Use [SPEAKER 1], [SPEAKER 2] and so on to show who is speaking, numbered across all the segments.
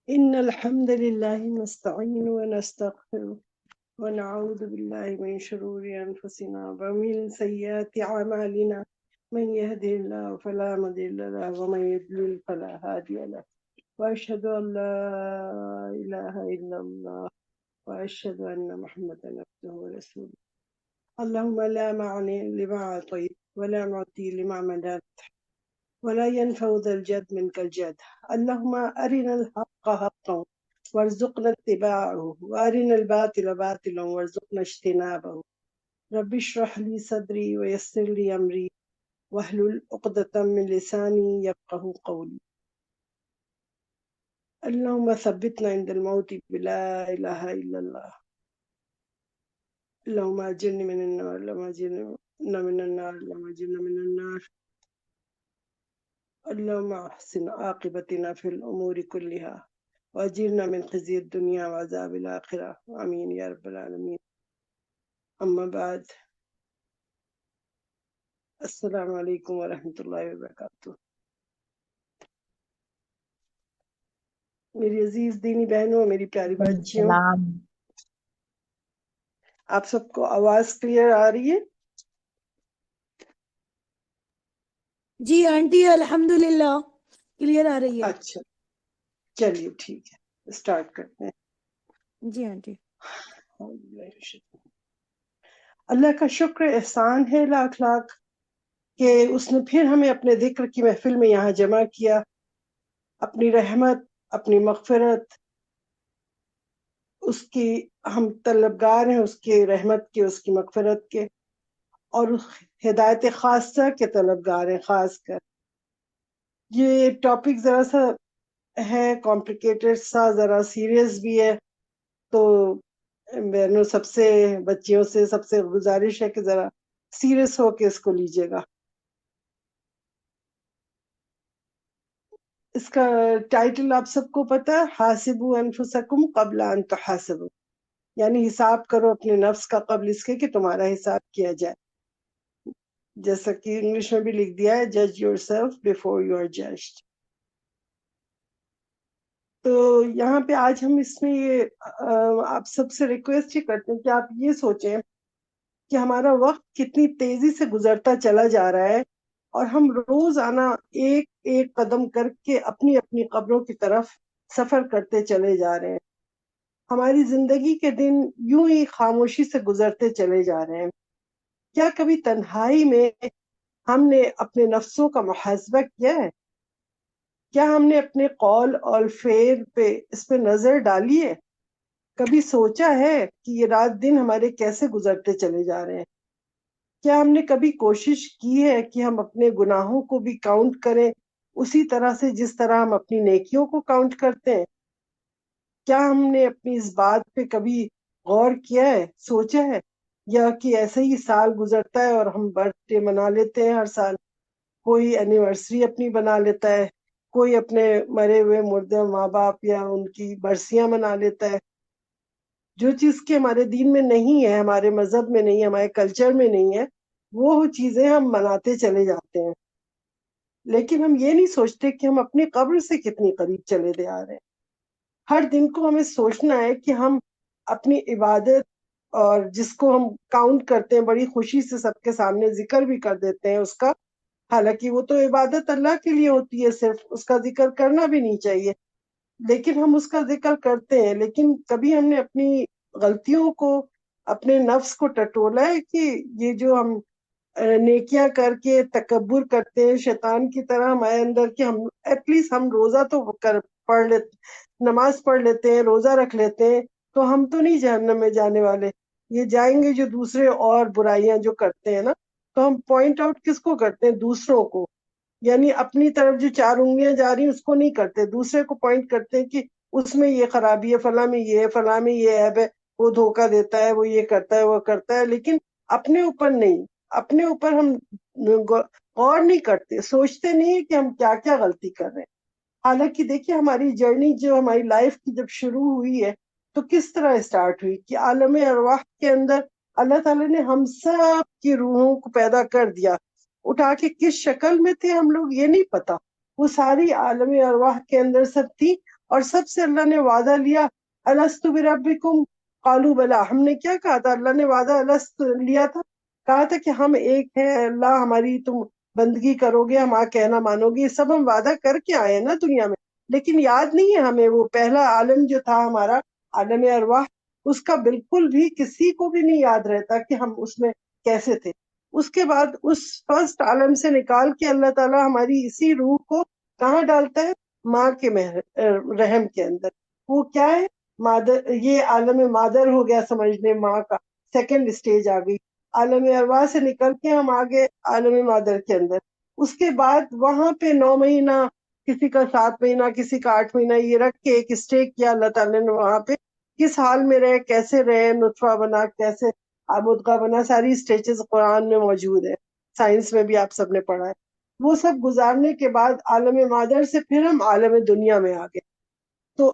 [SPEAKER 1] إن الحمد لله نستعين ونستغفر ونعوذ بالله من شرور أنفسنا ومن سيئات أعمالنا من يهده الله فلا مضل له ومن يضلل فلا هادي له وأشهد أن لا إله إلا الله وأشهد أن محمدا عبده ورسوله اللهم لا معني لما أعطيت ولا معطي لما منعت ولا ينفع ذا الجد منك الجد اللهم أرنا الحق حقا وارزقنا اتباعه وأرنا الباطل باطلا وارزقنا اجتنابه رب اشرح لي صدري ويسر لي أمري واحلل عقدة من لساني يفقه قولي اللهم ثبتنا عند الموت بلا إله إلا الله اللهم أجرني من النار اللهم أجرنا من النار اللهم أجرنا من النار اللهم أحسن عاقبتنا في الأمور كلها وأجرنا من خزي الدنيا وعذاب الآخرة آمين يا رب العالمين أما بعد السلام علیکم ورحمۃ اللہ وبرکاتہ. میری عزیز دینی بہنوں، میری پیاری بچیوں،
[SPEAKER 2] السلام.
[SPEAKER 1] آپ سب کو آواز کلیئر آ رہی ہے؟
[SPEAKER 3] جی آنٹی الحمدللہ کلیئر آ رہی ہے.
[SPEAKER 1] اچھا چلیے ٹھیک ہے، اسٹارٹ کرتے ہیں.
[SPEAKER 3] جی آنٹی.
[SPEAKER 1] اللہ کا شکر احسان ہے لاکھ لاکھ کہ اس نے پھر ہمیں اپنے ذکر کی محفل میں یہاں جمع کیا. اپنی رحمت، اپنی مغفرت، اس کی ہم طلبگار ہیں، اس کی رحمت کے، اس کی مغفرت کے، اور ہدایت خاصہ کے طلبگار ہیں. خاص کر یہ ٹاپک ذرا سا ہے کمپلیکیٹڈ سا، ذرا سیریس بھی ہے، تو بہنوں سب سے، بچیوں سے سب سے گزارش ہے کہ ذرا سیریس ہو کے اس کو لیجیے گا. اس کا ٹائٹل آپ سب کو پتہ ہے، حاسبوا انفسکم قبل ان تحاسبوا، یعنی حساب کرو اپنے نفس کا قبل اس کے کہ تمہارا حساب کیا جائے. جیسا کہ انگلش میں بھی لکھ دیا ہے، جج yourself before you are judged. تو یہاں پہ آج ہم اس میں یہ آپ سب سے ریکویسٹ ہی کرتے ہیں کہ آپ یہ سوچیں کہ ہمارا وقت کتنی تیزی سے گزرتا چلا جا رہا ہے، اور ہم روزانہ ایک ایک قدم کر کے اپنی اپنی قبروں کی طرف سفر کرتے چلے جا رہے ہیں. ہماری زندگی کے دن یوں ہی خاموشی سے گزرتے چلے جا رہے ہیں. کیا کبھی تنہائی میں ہم نے اپنے نفسوں کا محاسبہ کیا ہے؟ کیا ہم نے اپنے قول اور فعل پہ اس پہ نظر ڈالی ہے؟ کبھی سوچا ہے کہ یہ رات دن ہمارے کیسے گزرتے چلے جا رہے ہیں؟ کیا ہم نے کبھی کوشش کی ہے کہ ہم اپنے گناہوں کو بھی کاؤنٹ کریں اسی طرح سے جس طرح ہم اپنی نیکیوں کو کاؤنٹ کرتے ہیں؟ کیا ہم نے اپنی اس بات پہ کبھی غور کیا ہے، سوچا ہے، یا کہ ایسے ہی سال گزرتا ہے اور ہم برتھ ڈے منا لیتے ہیں ہر سال، کوئی اینیورسری اپنی بنا لیتا ہے، کوئی اپنے مرے ہوئے مردہ ماں باپ یا ان کی برسیاں منا لیتا ہے. جو چیز کہ ہمارے دین میں نہیں ہے، ہمارے مذہب میں نہیں ہے، ہمارے کلچر میں نہیں ہے، وہ چیزیں ہم مناتے چلے جاتے ہیں. لیکن ہم یہ نہیں سوچتے کہ ہم اپنی قبر سے کتنی قریب چلے دے آ رہے ہیں. ہر دن کو ہمیں سوچنا ہے کہ ہم اپنی عبادت، اور جس کو ہم کاؤنٹ کرتے ہیں بڑی خوشی سے سب کے سامنے ذکر بھی کر دیتے ہیں اس کا، حالانکہ وہ تو عبادت اللہ کے لیے ہوتی ہے، صرف اس کا ذکر کرنا بھی نہیں چاہیے، لیکن ہم اس کا ذکر کرتے ہیں. لیکن کبھی ہم نے اپنی غلطیوں کو، اپنے نفس کو ٹٹولا ہے کہ یہ جو ہم نیکیاں کر کے تکبر کرتے ہیں شیطان کی طرح ہمارے اندر، کہ ہم ایٹ لیسٹ ہم روزہ تو پڑھ لیتے، نماز پڑھ لیتے ہیں، روزہ رکھ لیتے ہیں، تو ہم تو نہیں جہنم میں جانے والے، یہ جائیں گے جو دوسرے اور برائیاں جو کرتے ہیں نا. تو ہم پوائنٹ آؤٹ کس کو کرتے ہیں؟ دوسروں کو. یعنی اپنی طرف جو چار انگلیاں جا رہی ہیں اس کو نہیں کرتے، دوسرے کو پوائنٹ کرتے ہیں کہ اس میں یہ خرابی ہے، فلاں میں یہ ہے، فلاں میں یہ عیب ہے، وہ دھوکہ دیتا ہے، وہ یہ کرتا ہے، وہ کرتا ہے، لیکن اپنے اوپر نہیں. اپنے اوپر ہم غور نہیں کرتے، سوچتے نہیں کہ ہم کیا کیا غلطی کر رہے ہیں. حالانکہ دیکھیے ہماری جرنی جو ہماری لائف کی جب شروع ہوئی ہے تو کس طرح اسٹارٹ ہوئی کہ عالم ارواح کے اندر اللہ تعالیٰ نے ہم سب کی روحوں کو پیدا کر دیا. اٹھا کے کس شکل میں تھے ہم لوگ یہ نہیں پتا، وہ ساری عالم ارواح کے اندر سب تھی، اور سب سے اللہ نے وعدہ لیا، الست بربکم قالوا بلا، ہم نے کیا کہا تھا؟ اللہ نے وعدہ الست لیا تھا، کہا تھا کہ ہم ایک ہیں، اللہ ہماری تم بندگی کرو گے، ہمارا کہنا مانو گے، یہ سب ہم وعدہ کر کے آئے نا دنیا میں، لیکن یاد نہیں ہے ہمیں وہ پہلا عالم جو تھا ہمارا عالم ارواح، اس کا بالکل بھی کسی کو بھی نہیں یاد رہتا کہ ہم اس میں کیسے تھے۔ اس کے بعد اس فرسٹ عالم سے نکال کے اللہ تعالیٰ ہماری اسی روح کو کہاں ڈالتا ہے؟ ماں کے رحم کے اندر۔ وہ کیا ہے؟ مادر، یہ عالم مادر ہو گیا سمجھنے، ماں کا سیکنڈ اسٹیج آ گئی۔ عالم ارواح سے نکل کے ہم آگے عالم مادر کے اندر۔ اس کے بعد وہاں پہ 9 مہینہ، کسی کا 7 مہینہ، کسی کا 8 مہینہ، یہ رکھ کے ایک اسٹے کیا اللہ تعالیٰ نے وہاں پہ، کس حال میں رہے، کیسے رہے، نطفہ بنا، کیسے مدغہ بنا، ساری اسٹیجز قرآن میں موجود ہے، سائنس میں بھی آپ سب نے پڑھا ہے۔ وہ سب گزارنے کے بعد عالم مادر سے پھر ہم عالم دنیا میں آ گئے۔ تو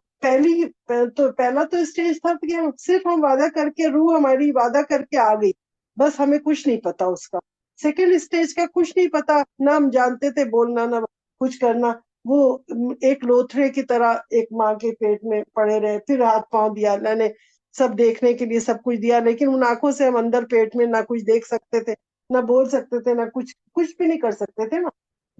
[SPEAKER 1] پہلا تو اسٹیج تھا کہ صرف ہم وعدہ کر کے، روح ہماری وعدہ کر کے آ گئی، بس ہمیں کچھ نہیں پتا اس کا۔ سیکنڈ اسٹیج کا کچھ نہیں پتا، نہ ہم جانتے تھے بولنا نہ کچھ کرنا، وہ ایک لوتھڑے کی طرح ایک ماں کے پیٹ میں پڑے رہے، پھر ہاتھ پاؤں دیا اللہ نے، سب دیکھنے کے لیے سب کچھ دیا، لیکن ان آنکھوں سے ہم اندر پیٹ میں نہ کچھ دیکھ سکتے تھے، نہ بول سکتے تھے، نہ کچھ بھی نہیں کر سکتے تھے نا،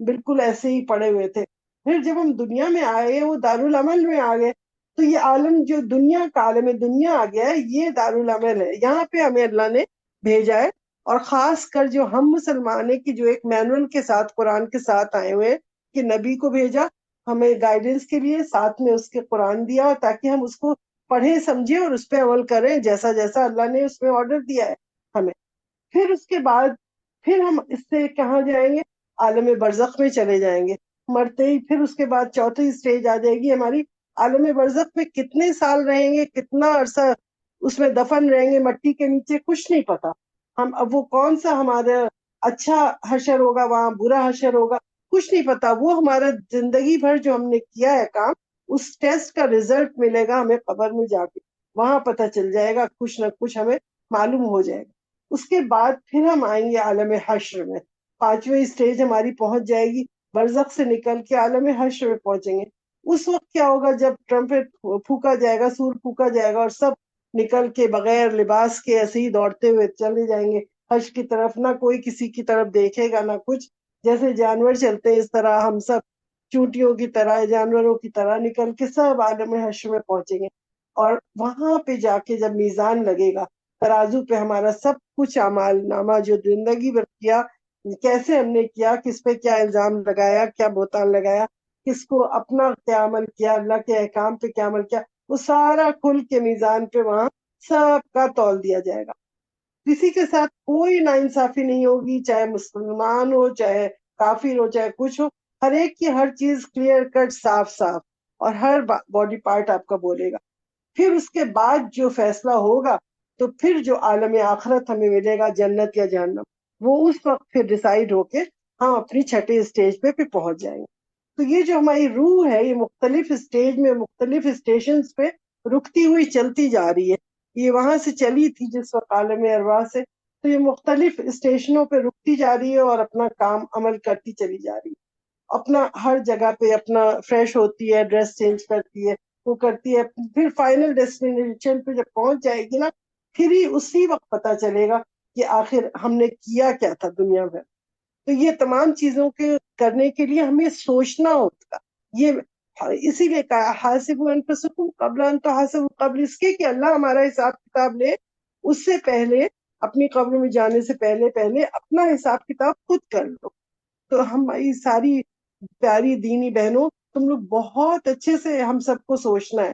[SPEAKER 1] بالکل ایسے ہی پڑے ہوئے تھے۔ پھر جب ہم دنیا میں آئے، وہ دارالعمل میں آ گئے، تو یہ عالم جو دنیا کا عالم دنیا آ گیا ہے، یہ دارالعمل ہے، یہاں پہ ہمیں اللہ نے بھیجا ہے۔ اور خاص کر جو ہم مسلمان ہیں کہ جو ایک مینول کے ساتھ، قرآن کے ساتھ آئے ہوئے، کہ نبی کو بھیجا ہمیں گائیڈنس کے لیے، ساتھ میں اس کے قرآن دیا، اور تاکہ ہم اس کو پڑھیں سمجھیں اور اس پہ عمل کریں جیسا جیسا اللہ نے اس میں آرڈر دیا ہے ہمیں۔ پھر اس کے بعد پھر ہم اس سے کہاں جائیں گے؟ عالم برزخ میں چلے جائیں گے مرتے ہی۔ پھر اس کے بعد چوتھی اسٹیج آ جائے گی ہماری، عالم برزخ میں کتنے سال رہیں گے، کتنا عرصہ اس میں دفن رہیں گے مٹی کے نیچے، کچھ نہیں پتا ہم۔ اب وہ کون سا ہمارا اچھا حشر ہوگا، وہاں برا حشر ہوگا، کچھ نہیں پتا۔ وہ ہمارا زندگی بھر جو ہم نے کیا ہے کام، اس ٹیسٹ کا رزلٹ ملے گا ہمیں قبر میں جا کے، وہاں پتہ چل جائے گا، کچھ نہ کچھ ہمیں معلوم ہو جائے گا۔ اس کے بعد پھر ہم آئیں گے عالم حشر میں، پانچویں اسٹیج ہماری پہنچ جائے گی، برزخ سے نکل کے عالم حشر میں پہنچیں گے۔ اس وقت کیا ہوگا؟ جب ٹرمپٹ پھونکا جائے گا، سور پھونکا جائے گا، اور سب نکل کے بغیر لباس کے ایسے ہی دوڑتے ہوئے چلے جائیں گے حج کی طرف، نہ کوئی کسی کی طرف دیکھے گا نہ کچھ، جیسے جانور چلتے اس طرح ہم سب چونٹیوں کی طرح، جانوروں کی طرح نکل کے سب عالم حشر میں پہنچیں گے۔ اور وہاں پہ جا کے جب میزان لگے گا، ترازو پہ ہمارا سب کچھ اعمال نامہ جو زندگی بھر کیا، کیسے ہم نے کیا، کس پہ کیا الزام لگایا، کیا بہتان لگایا، کس کو اپنا کیا عمل کیا، اللہ کے احکام پہ کیا عمل کیا، وہ سارا کھل کے میزان پہ وہاں سب کا تول دیا جائے گا۔ کسی کے ساتھ کوئی ناانصافی نہیں ہوگی، چاہے مسلمان ہو، چاہے کافر ہو، چاہے کچھ ہو، ہر ایک کی ہر چیز کلیئر کٹ، صاف صاف، اور ہر باڈی پارٹ آپ کا بولے گا۔ پھر اس کے بعد جو فیصلہ ہوگا، تو پھر جو عالم آخرت ہمیں ملے گا، جنت یا جہنم، وہ اس وقت پھر ڈیسائیڈ ہو کے ہم اپنی چھٹے اسٹیج پہ پہنچ جائیں گے۔ تو یہ جو ہماری روح ہے، یہ مختلف اسٹیج میں، مختلف اسٹیشنز پہ رکتی ہوئی چلتی جا رہی ہے۔ یہ وہاں سے چلی تھی جس وقت عالم ارواح سے، تو یہ مختلف اسٹیشنوں پہ رکتی جا رہی ہے اور اپنا کام عمل کرتی چلی جا رہی ہے، اپنا ہر جگہ پہ اپنا فریش ہوتی ہے، ڈریس چینج کرتی ہے، وہ کرتی ہے، پھر فائنل ڈیسٹینیشن پہ جب پہنچ جائے گی نا، پھر ہی اسی وقت پتا چلے گا کہ آخر ہم نے کیا کیا تھا دنیا میں۔ تو یہ تمام چیزوں کے کرنے کے لیے ہمیں سوچنا ہوتا، یہ اسی لیے کہا حاسبوا انفسکم قبل ان تحاسبوا، قبل اس کے کہ اللہ ہمارا حساب کتاب لے، اس سے پہلے، اپنی قبر میں جانے سے پہلے اپنا حساب کتاب خود کر لو۔ تو ہماری ساری پیاری دینی بہنوں، تم لوگ بہت اچھے سے ہم سب کو سوچنا ہے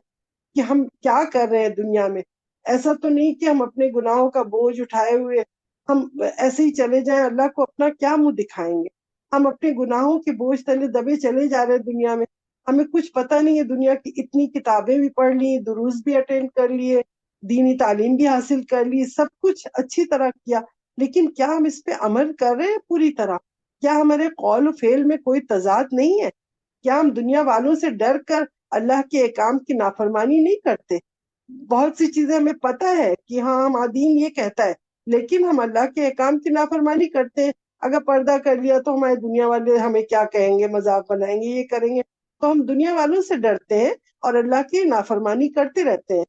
[SPEAKER 1] کہ ہم کیا کر رہے ہیں دنیا میں۔ ایسا تو نہیں کہ ہم اپنے گناہوں کا بوجھ اٹھائے ہوئے ہم ایسے ہی چلے جائیں، اللہ کو اپنا کیا منہ دکھائیں گے؟ ہم اپنے گناہوں کے بوجھ تلے دبے چلے جا رہے ہیں دنیا میں، ہمیں کچھ پتہ نہیں ہے، دنیا کی اتنی کتابیں بھی پڑھ لی، دروس بھی اٹینڈ کر لیے، دینی تعلیم بھی حاصل کر لی، سب کچھ اچھی طرح کیا، لیکن کیا ہم اس پہ عمل کر رہے ہیں پوری طرح؟ کیا ہمارے قول و فعل میں کوئی تضاد نہیں ہے؟ کیا ہم دنیا والوں سے ڈر کر اللہ کے احکام کی نافرمانی نہیں کرتے؟ بہت سی چیزیں ہمیں پتہ ہے کہ ہاں ہمارا دین یہ کہتا ہے، لیکن ہم اللہ کے احکام کی نافرمانی کرتے ہیں۔ اگر پردہ کر لیا تو ہمارے دنیا والے ہمیں کیا کہیں گے، مذاق بنائیں گے، یہ کریں گے، تو ہم دنیا والوں سے ڈرتے ہیں اور اللہ کی نافرمانی کرتے رہتے ہیں۔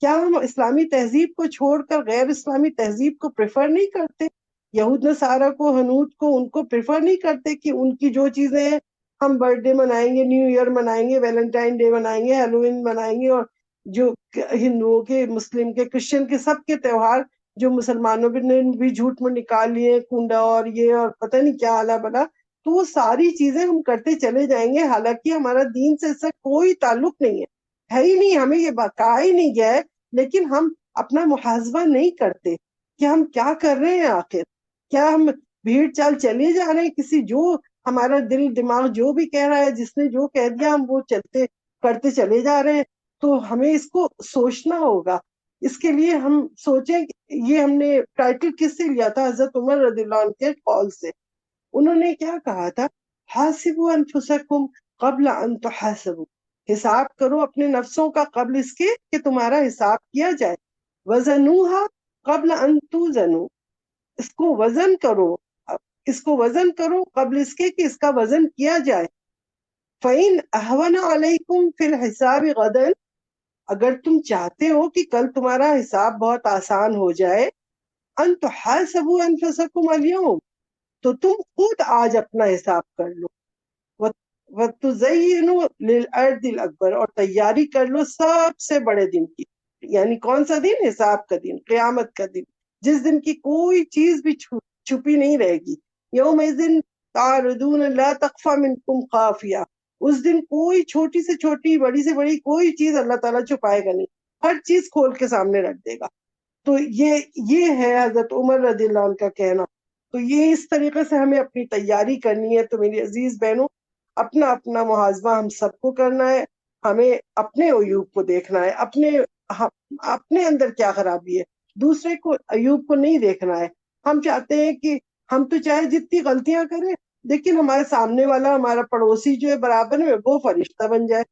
[SPEAKER 1] کیا ہم اسلامی تہذیب کو چھوڑ کر غیر اسلامی تہذیب کو پریفر نہیں کرتے؟ یہود نصارہ کو، ہنود کو، ان کو پریفر نہیں کرتے کہ ان کی جو چیزیں ہیں، ہم برتھ ڈے منائیں گے، نیو ایئر منائیں گے، ویلنٹائن ڈے منائیں گے، ہیلوئن منائیں گے، اور جو ہندوؤں کے، مسلم کے، کرسچن کے، سب کے تہوار جو مسلمانوں نے بھی جھوٹ میں نکال لیے، کنڈا اور یہ اور پتہ نہیں کیا آلہ بلا، تو وہ ساری چیزیں ہم کرتے چلے جائیں گے، حالانکہ ہمارا دین سے اس سے کوئی تعلق نہیں ہے ہی نہیں، ہمیں یہ کہا ہی نہیں گیا ہے، لیکن ہم اپنا محاسبہ نہیں کرتے کہ ہم کیا کر رہے ہیں آخر۔ کیا ہم بھیڑ چال چلے جا رہے ہیں، کسی جو ہمارا دل دماغ جو بھی کہہ رہا ہے، جس نے جو کہہ دیا ہم وہ چلتے کرتے چلے جا رہے ہیں؟ تو ہمیں اس کو سوچنا ہوگا۔ اس کے لیے ہم سوچیں کہ یہ ہم نے ٹائٹل کس سے لیا تھا؟ حضرت عمر رضی اللہ عنہ کے قول سے۔ انہوں نے کیا کہا تھا؟ حاسبوا انفسکم قبل ان تحاسبوا، حساب کرو اپنے نفسوں کا قبل اس کے کہ تمہارا حساب کیا جائے۔ وزنوها قبل ان توزنوا، اس کو وزن کرو، اس کو وزن کرو قبل اس کے کہ اس کا وزن کیا جائے۔ فَإِنْ أَهْوَنَ عَلَيْكُمْ فِي الْحِسَابِ غَدًا، اگر تم چاہتے ہو کہ کل تمہارا حساب بہت آسان ہو جائے، ان تحاسبوا انفسکم اليوم، تو تم خود آج اپنا حساب کر لو۔ وَتُزَيِّنُوا لِلْأَرْضِ الْأَكْبَرِ، اور تیاری کر لو سب سے بڑے دن کی۔ یعنی کون سا دن؟ حساب کا دن، قیامت کا دن، جس دن کی کوئی چیز بھی چھپی نہیں رہے گی۔ یومئذ تعرضون لا تخفى منکم خافیہ، اس دن کوئی چھوٹی سے چھوٹی، بڑی سے بڑی کوئی چیز اللہ تعالیٰ چھپائے گا نہیں، ہر چیز کھول کے سامنے رکھ دے گا۔ تو یہ ہے حضرت عمر رضی اللہ عنہ کا کہنا۔ تو یہ اس طریقے سے ہمیں اپنی تیاری کرنی ہے۔ تو میری عزیز بہنوں، اپنا اپنا محاسبہ ہم سب کو کرنا ہے، ہمیں اپنے عیوب کو دیکھنا ہے، اپنے اندر کیا خرابی ہے، دوسرے کو عیوب کو نہیں دیکھنا ہے۔ ہم چاہتے ہیں کہ ہم تو چاہے جتنی غلطیاں کریں، لیکن ہمارے سامنے والا، ہمارا پڑوسی جو ہے برابر میں، وہ فرشتہ بن جائے۔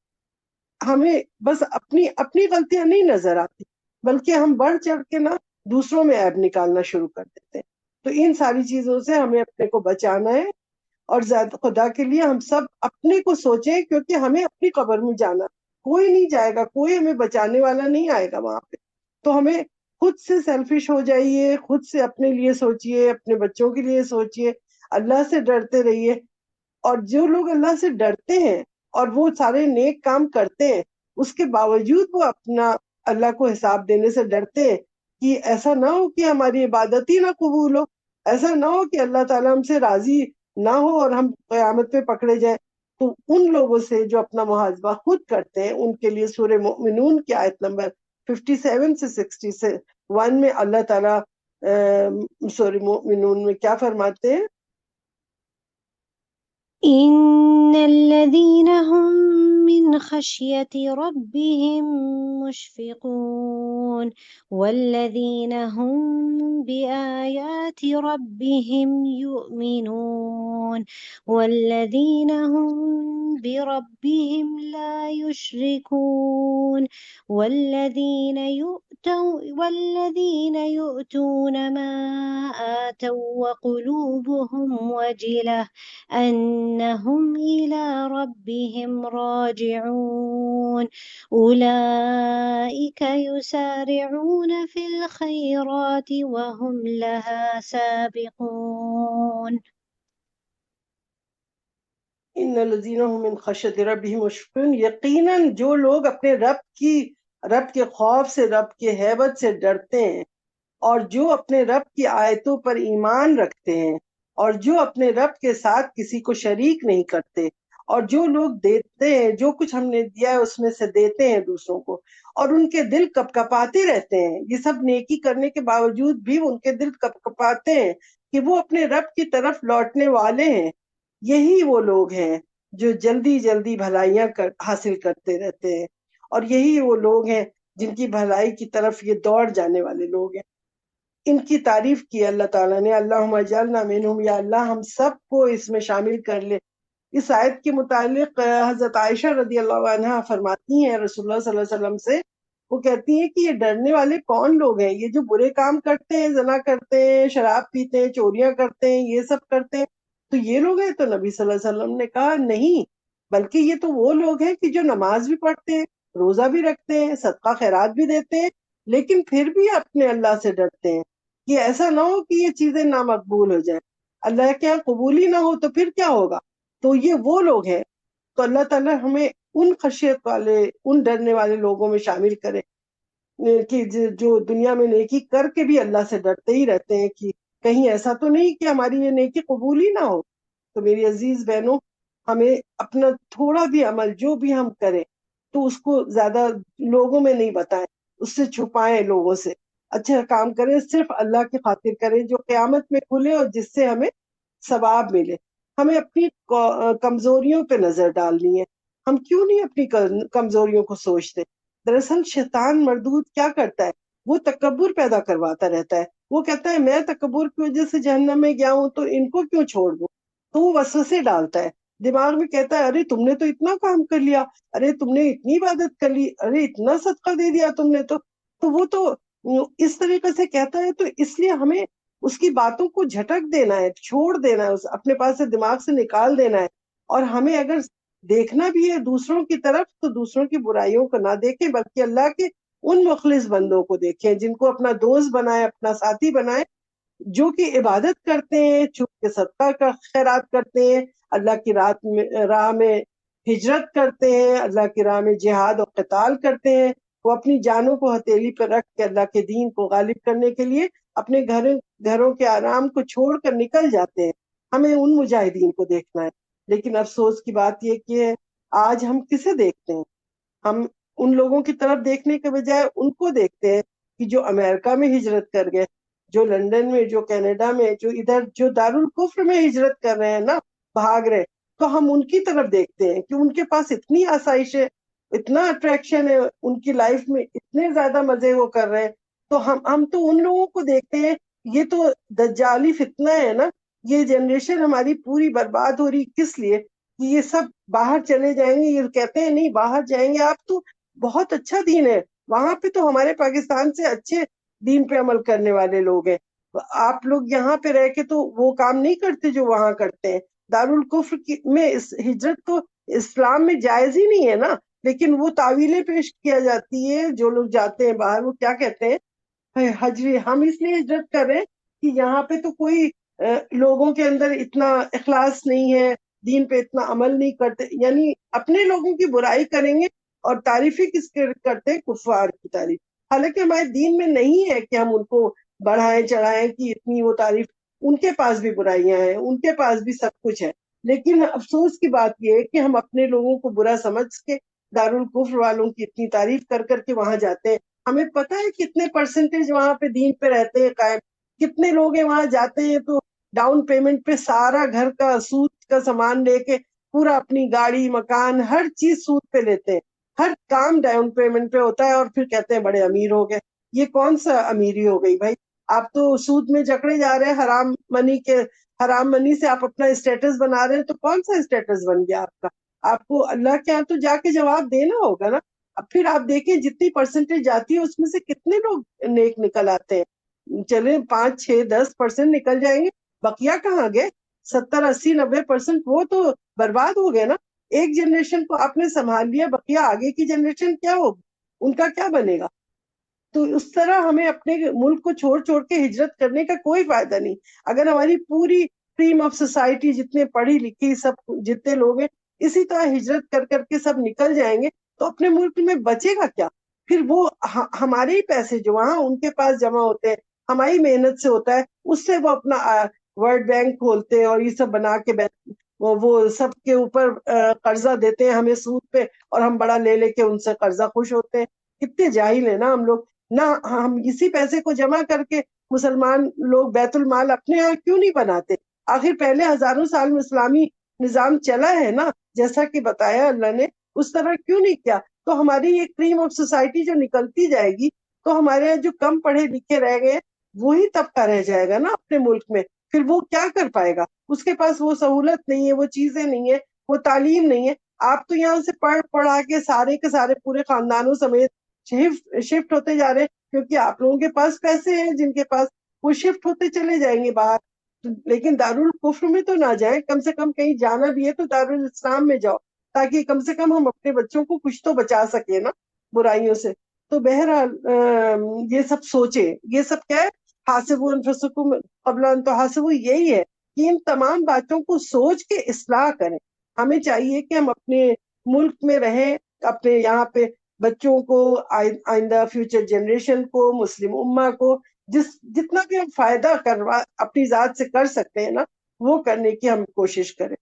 [SPEAKER 1] ہمیں بس اپنی غلطیاں نہیں نظر آتی، بلکہ ہم بڑھ چڑھ کے نا دوسروں میں عیب نکالنا شروع کر دیتے ہیں۔ تو ان ساری چیزوں سے ہمیں اپنے کو بچانا ہے، اور زیادہ خدا کے لیے ہم سب اپنے کو سوچیں، کیونکہ ہمیں اپنی قبر میں جانا، کوئی نہیں جائے گا، کوئی ہمیں بچانے والا نہیں آئے گا وہاں پہ۔ تو ہمیں خود سے سیلفش ہو جائیے، خود سے اپنے لیے سوچئے، اپنے بچوں کے لیے سوچئے، اللہ سے ڈرتے رہیے۔ اور جو لوگ اللہ سے ڈرتے ہیں اور وہ سارے نیک کام کرتے ہیں، اس کے باوجود وہ اپنا اللہ کو حساب دینے سے ڈرتے ہیں کہ ایسا نہ ہو کہ ہماری عبادت ہی نہ قبول ہو، ایسا نہ ہو کہ اللہ تعالیٰ ہم سے راضی نہ ہو اور ہم قیامت پہ پکڑے جائیں۔ تو ان لوگوں سے جو اپنا محاسبہ خود کرتے ہیں، ان کے لیے سورہ مؤمنون کی آیت نمبر 57 سے 61 میں اللہ تعالیٰ سورہ مؤمنون میں کیا فرماتے ہیں؟
[SPEAKER 2] إن الذين هم من خشية ربهم مشفقون والذين هم بآيات ربهم يؤمنون والذين هم بربهم لا يشركون والذين يؤتون ما آتوا وقلوبهم وجلة أنهم إلى ربهم راجعون أولئك يسارعون في الخيرات وهم لها سابقون۔
[SPEAKER 1] ان الذين هم من خشیت ربهم مشفقون، یقیناً جو لوگ اپنے رب کے خوف سے، رب کے ہیبت سے ڈرتے ہیں، اور جو اپنے رب کی آیتوں پر ایمان رکھتے ہیں، اور جو اپنے رب کے ساتھ کسی کو شریک نہیں کرتے، اور جو لوگ دیتے ہیں، جو کچھ ہم نے دیا ہے اس میں سے دیتے ہیں دوسروں کو، اور ان کے دل کپ کپاتے رہتے ہیں، یہ سب نیکی کرنے کے باوجود بھی ان کے دل کپ کپاتے ہیں کہ وہ اپنے رب کی طرف لوٹنے والے ہیں، یہی وہ لوگ ہیں جو جلدی جلدی بھلائیاں حاصل کرتے رہتے ہیں، اور یہی وہ لوگ ہیں جن کی بھلائی کی طرف یہ دوڑ جانے والے لوگ ہیں۔ ان کی تعریف کی اللہ تعالیٰ نے، اللہم اجعلنا منہم، یا اللہ ہم سب کو اس میں شامل کر لے۔ اس آیت کے متعلق حضرت عائشہ رضی اللہ عنہا فرماتی ہیں رسول اللہ صلی اللہ علیہ وسلم سے، وہ کہتی ہیں کہ یہ ڈرنے والے کون لوگ ہیں؟ یہ جو برے کام کرتے ہیں، زنا کرتے ہیں، شراب پیتے ہیں، چوریاں کرتے ہیں، یہ سب کرتے ہیں، تو یہ لوگ ہیں؟ تو نبی صلی اللہ علیہ وسلم نے کہا نہیں، بلکہ یہ تو وہ لوگ ہیں کہ جو نماز بھی پڑھتے ہیں، روزہ بھی رکھتے ہیں, صدقہ خیرات بھی دیتے ہیں, لیکن پھر بھی اپنے اللہ سے ڈرتے ہیں کہ ایسا نہ ہو کہ یہ چیزیں نامقبول ہو جائیں, اللہ کے یہاں قبول ہی نہ ہو تو پھر کیا ہوگا. تو یہ وہ لوگ ہیں. تو اللہ تعالیٰ ہمیں ان خشیت والے, ان ڈرنے والے لوگوں میں شامل کرے کہ جو دنیا میں نیکی کر کے بھی اللہ سے ڈرتے ہی رہتے ہیں کہ کہیں ایسا تو نہیں کہ ہماری یہ نیکی قبول ہی نہ ہو. تو میری عزیز بہنوں, ہمیں اپنا تھوڑا بھی عمل جو بھی ہم کریں تو اس کو زیادہ لوگوں میں نہیں بتائیں, اس سے چھپائیں لوگوں سے. اچھا کام کریں, صرف اللہ کی خاطر کریں جو قیامت میں کھلے اور جس سے ہمیں ثواب ملے. ہمیں اپنی کمزوریوں پہ نظر ڈالنی ہے. ہم کیوں نہیں اپنی کمزوریوں کو سوچتے؟ دراصل شیطان مردود کیا کرتا ہے, وہ تکبر پیدا کرواتا رہتا ہے. وہ کہتا ہے میں تکبر کی وجہ سے جہنم میں گیا ہوں تو ان کو کیوں چھوڑ دوں. تو وہ وسوسے ڈالتا ہے دماغ میں, کہتا ہے ارے تم نے تو اتنا کام کر لیا, ارے تم نے اتنی عبادت کر لی, ارے اتنا صدقہ دے دیا تم نے. تو وہ تو اس طریقے سے کہتا ہے. تو اس لیے ہمیں اس کی باتوں کو جھٹک دینا ہے, چھوڑ دینا ہے, اپنے پاس سے دماغ سے نکال دینا ہے. اور ہمیں اگر دیکھنا بھی ہے دوسروں کی طرف تو دوسروں کی برائیوں کو نہ دیکھیں بلکہ اللہ کے ان مخلص بندوں کو دیکھیں جن کو اپنا دوست بنائے, اپنا ساتھی بنائے, جو کہ عبادت کرتے ہیں, چھپ کے صدقہ کا خیرات کرتے ہیں, اللہ کی راہ میں ہجرت کرتے ہیں, اللہ کی راہ میں جہاد اور قتال کرتے ہیں. وہ اپنی جانوں کو ہتھیلی پر رکھ کے اللہ کے دین کو غالب کرنے کے لیے اپنے گھروں کے آرام کو چھوڑ کر نکل جاتے ہیں. ہمیں ان مجاہدین کو دیکھنا ہے. لیکن افسوس کی بات یہ کہ آج ہم کسے دیکھتے ہیں؟ ہم ان لوگوں کی طرف دیکھنے کے بجائے ان کو دیکھتے ہیں کہ جو امریکہ میں ہجرت کر گئے, جو لندن میں, جو کینیڈا میں, جو ادھر جو دارالکفر میں ہجرت کر رہے ہیں نا, بھاگ رہے. تو ہم ان کی طرف دیکھتے ہیں کہ ان کے پاس اتنی آسائش ہے, اتنا اٹریکشن ہے ان کی لائف میں, اتنے زیادہ مزے وہ کر رہے ہیں. تو ہم تو ان لوگوں کو دیکھتے ہیں. یہ تو دجالی فتنہ ہے نا. یہ جنریشن ہماری پوری برباد ہو رہی کس لیے کہ یہ سب باہر چلے جائیں گے. یہ کہتے ہیں نہیں باہر جائیں گے آپ تو بہت اچھا دین ہے, وہاں پہ تو ہمارے پاکستان سے اچھے دین پہ عمل کرنے والے لوگ ہیں. آپ لوگ یہاں پہ رہ کے تو وہ کام نہیں کرتے جو وہاں کرتے ہیں. دارالکفر میں ہجرت تو اسلام میں جائز ہی نہیں ہے نا. لیکن وہ تعویلیں پیش کیا جاتی ہے. جو لوگ جاتے ہیں باہر وہ کیا کہتے ہیں, حجری ہم اس لیے ہجرت کر رہے ہیں کہ یہاں پہ تو کوئی لوگوں کے اندر اتنا اخلاص نہیں ہے, دین پہ اتنا عمل نہیں کرتے. یعنی اپنے لوگوں کی برائی کریں گے اور تعریفیں کس کے کرتے ہیں؟ کفار کی تعریف. حالانکہ ہمارے دین میں نہیں ہے کہ ہم ان کو بڑھائیں چڑھائیں کہ اتنی وہ تعریف. ان کے پاس بھی برائیاں ہیں, ان کے پاس بھی سب کچھ ہے. لیکن افسوس کی بات یہ ہے کہ ہم اپنے لوگوں کو برا سمجھ کے دارالکفر والوں کی اتنی تعریف کر کر کے وہاں جاتے ہیں. ہمیں پتہ ہے کتنے پرسنٹیج وہاں پہ دین پہ رہتے ہیں قائم, کتنے لوگ ہیں وہاں جاتے ہیں تو ڈاؤن پیمنٹ پہ سارا گھر کا سود کا سامان لے کے پورا اپنی گاڑی مکان ہر چیز سود پہ لیتے ہیں. ہر کام ڈاؤن پیمنٹ پہ ہوتا ہے اور پھر کہتے ہیں بڑے امیر ہو گئے. یہ کون سا امیری ہو گئی بھائی؟ آپ تو سود میں جکڑے جا رہے ہیں, حرام منی سے آپ اپنا اسٹیٹس بنا رہے ہیں. تو کون سا اسٹیٹس بن گیا آپ کا؟ آپ کو اللہ کے یہاں تو جا کے جواب دینا ہوگا نا. اب پھر آپ دیکھیں جتنی پرسنٹیج جاتی ہے اس میں سے کتنے لوگ نیک نکل آتے ہیں. چلے 5-6-10% نکل جائیں گے, بقیہ کہاں گئے؟ 70-80-90% وہ تو برباد ہو گئے نا. ایک جنریشن کو آپ نے سنبھال لیا, بقیہ آگے کی جنریشن کیا ہوگی, ان کا کیا بنے گا؟ تو اس طرح ہمیں اپنے ملک کو چھوڑ چھوڑ کے ہجرت کرنے کا کوئی فائدہ نہیں. اگر ہماری پوری کریم آف سوسائٹی جتنے پڑھی لکھی سب جتنے لوگ ہیں اسی طرح ہجرت کر کر کے سب نکل جائیں گے تو اپنے ملک میں بچے گا کیا؟ پھر وہ ہمارے ہی پیسے جو وہاں ان کے پاس جمع ہوتے ہیں, ہماری محنت سے ہوتا ہے, اس سے وہ اپنا ورلڈ بینک کھولتے ہیں اور یہ سب بنا کے وہ سب کے اوپر قرضہ دیتے ہیں ہمیں سود پہ, اور ہم بڑا لے لے کے ان سے قرضہ خوش ہوتے ہیں. کتنے جاہل ہیں نا ہم لوگ. نہ ہم اسی پیسے کو جمع کر کے مسلمان لوگ بیت المال اپنے یہاں کیوں نہیں بناتے؟ آخر پہلے ہزاروں سال میں اسلامی نظام چلا ہے نا, جیسا کہ بتایا اللہ نے, اس طرح کیوں نہیں کیا؟ تو ہماری یہ کریم آف سوسائٹی جو نکلتی جائے گی تو ہمارے یہاں جو کم پڑھے لکھے رہ گئے وہی طبقہ رہ جائے گا نا اپنے ملک میں. پھر وہ کیا کر پائے گا؟ اس کے پاس وہ سہولت نہیں ہے, وہ چیزیں نہیں ہے, وہ تعلیم نہیں ہے. آپ تو یہاں سے پڑھا کے سارے کے سارے پورے خاندانوں سمیت شفٹ ہوتے جا رہے ہیں کیونکہ آپ لوگوں کے پاس پیسے ہیں, جن کے پاس وہ شفٹ ہوتے چلے جائیں گے باہر. لیکن دارالکفر میں تو نہ جائیں, کم سے کم کہیں جانا بھی ہے تو دارالاسلام میں جاؤ, تاکہ کم سے کم ہم اپنے بچوں کو کچھ تو بچا سکیں نا. برائیوں سے. تو بہرحال یہ سب سوچے، یہ سب کیا ہے، حاسبوا انفسکم قبل ان تحاسبوا، یہی ہے کہ ان تمام باتوں کو سوچ کے اصلاح کریں. ہمیں چاہیے کہ ہم اپنے ملک میں رہیں، اپنے یہاں پہ بچوں کو، آئندہ فیوچر جنریشن کو، مسلم امہ کو جتنا بھی ہم فائدہ اپنی ذات سے کر سکتے ہیں نا، وہ کرنے کی ہم کوشش کریں،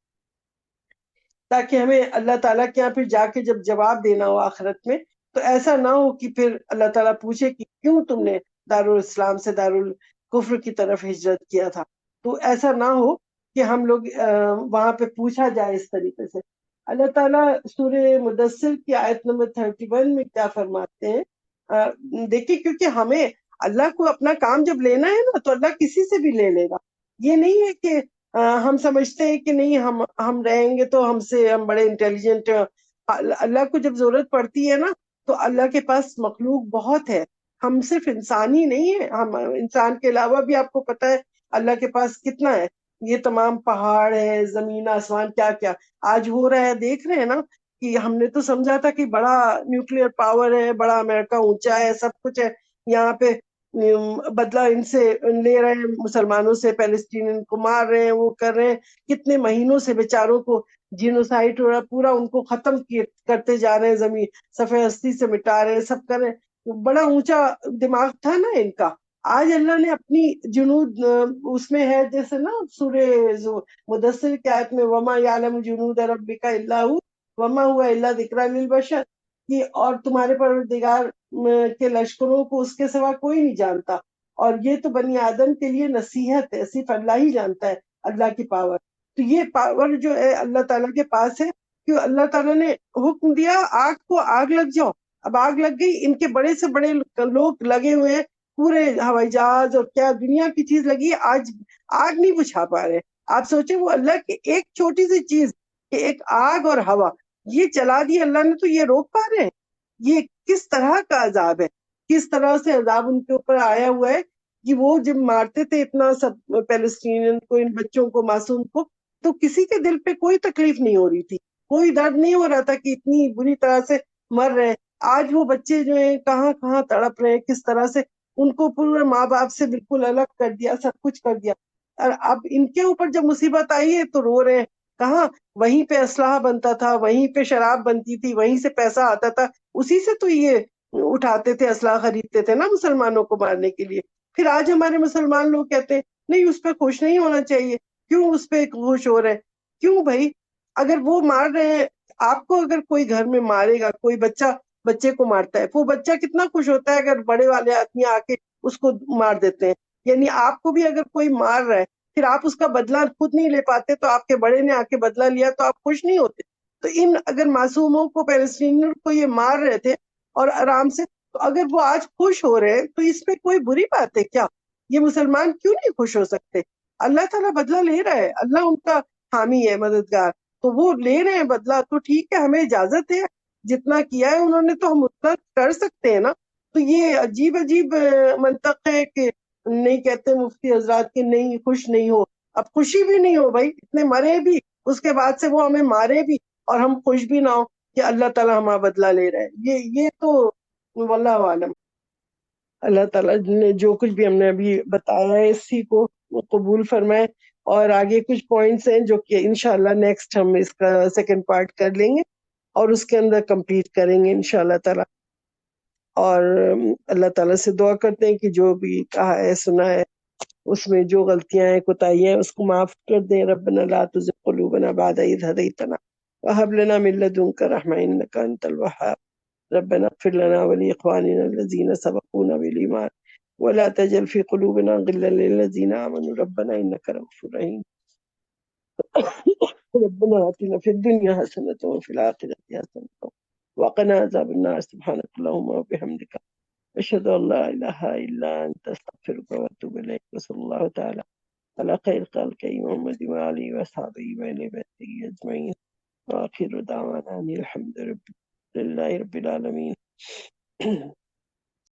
[SPEAKER 1] تاکہ ہمیں اللہ تعالیٰ کے یہاں پھر جا کے جب جواب دینا ہو آخرت میں، تو ایسا نہ ہو کہ پھر اللہ تعالیٰ پوچھے کہ کیوں تم نے دارالاسلام سے دارالکفر کی طرف ہجرت کیا تھا. تو ایسا نہ ہو کہ ہم لوگ وہاں پہ پوچھا جائے اس طریقے سے. اللہ تعالیٰ سورہ مدثر کی آیت نمبر 31 میں کیا فرماتے ہیں، دیکھیے، کیونکہ ہمیں اللہ کو اپنا کام جب لینا ہے نا، تو اللہ کسی سے بھی لے لے گا. یہ نہیں ہے کہ ہم سمجھتے ہیں کہ نہیں ہم رہیں گے تو ہم بڑے انٹیلیجنٹ. اللہ کو جب ضرورت پڑتی ہے نا، تو اللہ کے پاس مخلوق بہت ہے. ہم صرف انسان ہی نہیں ہے، ہم انسان کے علاوہ بھی آپ کو پتا ہے اللہ کے پاس کتنا ہے. یہ تمام پہاڑ ہے، زمین آسمان، کیا کیا آج ہو رہا ہے، دیکھ رہے ہیں نا. کہ ہم نے تو سمجھا تھا کہ بڑا نیوکلیئر پاور ہے، بڑا امریکہ اونچا ہے، سب کچھ ہے. یہاں پہ بدلہ ان سے لے رہے ہیں، مسلمانوں سے، پیلسٹین کو مار رہے ہیں، وہ کر رہے ہیں. کتنے مہینوں سے بیچاروں کو جینوسائڈ ہو رہا ہے، پورا ان کو ختم کرتے جا رہے ہیں، زمین صفحہ ہستی سے مٹا رہے ہیں، سب کر رہے ہیں. بڑا اونچا دماغ تھا نا ان کا. آج اللہ نے اپنی جنود اس میں ہے، جیسے نا سورہ مدثر کی آیت میں وما یعلم جنود ربک الا ہو وما ہوا الا ذکری للبشر، کہ اور تمہارے پروردگار کے لشکروں کو اس کے سوا کوئی نہیں جانتا، اور یہ تو بنی آدم کے لیے نصیحت ہے، صرف اللہ ہی جانتا ہے اللہ کی پاور. تو یہ پاور جو ہے اللہ تعالیٰ کے پاس ہے، کہ اللہ تعالیٰ نے حکم دیا آگ کو، آگ لگ جاؤ. اب آگ لگ گئی، ان کے بڑے سے بڑے لوگ لگے ہوئے ہیں، پورے ہوائی جہاز اور کیا دنیا کی چیز لگی ہے، آج آگ نہیں بجھا پا رہے. آپ سوچیں وہ اللہ کی ایک چھوٹی سی چیز کہ ایک آگ اور ہوا یہ چلا دی اللہ نے، تو یہ روک پا رہے ہیں؟ یہ کس طرح کا عذاب ہے، کس طرح سے عذاب ان کے اوپر آیا ہوا ہے. کہ وہ جب مارتے تھے اتنا سب پیلسٹینین کو، ان بچوں کو، معصوم کو، تو کسی کے دل پہ کوئی تکلیف نہیں ہو رہی تھی، کوئی درد نہیں ہو رہا تھا کہ اتنی بری طرح سے مر رہے ہیں. آج وہ بچے جو ہیں کہاں کہاں تڑپ رہے ہیں، کس طرح سے ان کو پورے ماں باپ سے بالکل الگ کر دیا، سب کچھ کر دیا. اور اب ان کے اوپر جب مصیبت آئی ہے تو رو رہے ہیں. کہاں؟ وہیں پہ اسلحہ بنتا تھا، وہیں پہ شراب بنتی تھی، وہیں سے پیسہ آتا تھا، اسی سے تو یہ اٹھاتے تھے، اسلحہ خریدتے تھے نا مسلمانوں کو مارنے کے لیے. پھر آج ہمارے مسلمان لوگ کہتے ہیں نہیں اس پہ خوش نہیں ہونا چاہیے. کیوں اس پہ خوش ہو رہے ہیں؟ کیوں بھائی؟ اگر وہ مار رہے ہیں آپ کو، اگر کوئی گھر میں مارے گا، کوئی بچے کو مارتا ہے، وہ بچہ کتنا خوش ہوتا ہے اگر بڑے والے آدمی آ کے اس کو مار دیتے ہیں. یعنی آپ کو بھی اگر کوئی مار رہا ہے، پھر آپ اس کا بدلہ خود نہیں لے پاتے، تو آپ کے بڑے نے آ کے بدلہ لیا تو آپ خوش نہیں ہوتے. تو ان اگر معصوموں کو، پیلسٹینیوں کو یہ مار رہے تھے اور آرام سے، تو اگر وہ آج خوش ہو رہے ہیں تو اس پہ کوئی بری بات ہے کیا؟ یہ مسلمان کیوں نہیں خوش ہو سکتے؟ اللہ تعالیٰ بدلہ لے رہا ہے، اللہ ان کا حامی ہے، مددگار، تو وہ لے رہے ہیں بدلہ، تو ٹھیک ہے، ہمیں اجازت ہے، جتنا کیا ہے انہوں نے تو ہم اتنا کر سکتے ہیں نا. تو یہ عجیب عجیب منطق ہے کہ نہیں کہتے مفتی حضرات کہ نہیں خوش نہیں ہو. اب خوشی بھی نہیں ہو بھائی، اتنے مرے بھی، اس کے بعد سے وہ ہمیں مارے بھی، اور ہم خوش بھی نہ ہو کہ اللہ تعالیٰ ہمارا بدلہ لے رہا ہے. یہ تو واللہ عالم. اللہ تعالیٰ نے جو کچھ بھی ہم نے ابھی بتایا ہے اسی کو قبول فرمائے. اور آگے کچھ پوائنٹس ہیں جو کہ انشاءاللہ نیکسٹ ہم اس کا سیکنڈ پارٹ کر لیں گے اور اس کے اندر کمپلیٹ کریں گے انشاءاللہ تعالیٰ. اور اللہ تعالیٰ سے دعا کرتے ہیں کہ جو بھی کہا ہے، سنا ہے، اس میں جو غلطیاں ہیں، کوتاہیاں ہیں، اس کو معاف کر دیں. ربنا لا تزغ قلوبنا بعد إذ هديتنا وهب لنا من لدنك رحمة إنك أنت الوهاب. ربنا اغفر لنا ولإخواننا الذين سبقونا بالإيمان ولا تجعل في قلوبنا غلا للذين آمنوا ربنا إنك رؤوف رحيم. ربنا آتنا في الدنيا حسنة وفي الآخرة حسنة وقنا عذاب النار. سبحانك اللهم وبحمدك أشهد أن لا إله إلا أنت أستغفرك وأتوب إليك. وصلى الله تعالى على خير خلقه محمد وآله وأصحابه وأهل بيته أجمعين وآخر دعوانا أن الحمد لله رب العالمين.